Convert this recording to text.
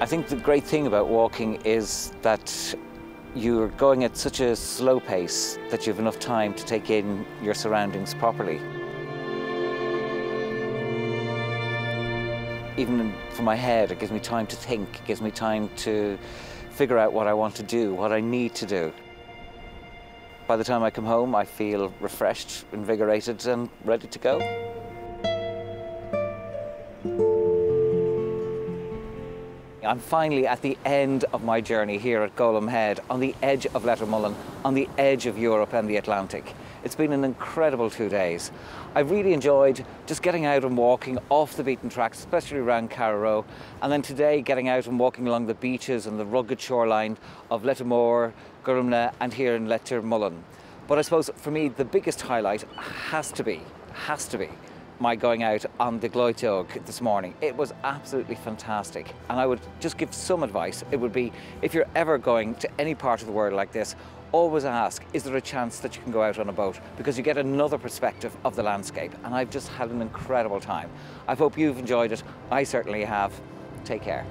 I think the great thing about walking is that you're going at such a slow pace that you have enough time to take in your surroundings properly. Even for my head, it gives me time to think, it gives me time to figure out what I want to do, what I need to do. By the time I come home, I feel refreshed, invigorated and ready to go. I'm finally at the end of my journey here at Golem Head, on the edge of Lettermullen, on the edge of Europe and the Atlantic. It's been an incredible 2 days. I really enjoyed just getting out and walking off the beaten tracks, especially around Carrow, and then today getting out and walking along the beaches and the rugged shoreline of Lettermore, Grianna and here in Lettermullen. But I suppose for me the biggest highlight has to be my going out on the Gleitog this morning. It was absolutely fantastic, and I would just give some advice. It would be, if you're ever going to any part of the world like this, always ask, is there a chance that you can go out on a boat? Because you get another perspective of the landscape, and I've just had an incredible time. I hope you've enjoyed it. I certainly have. Take care.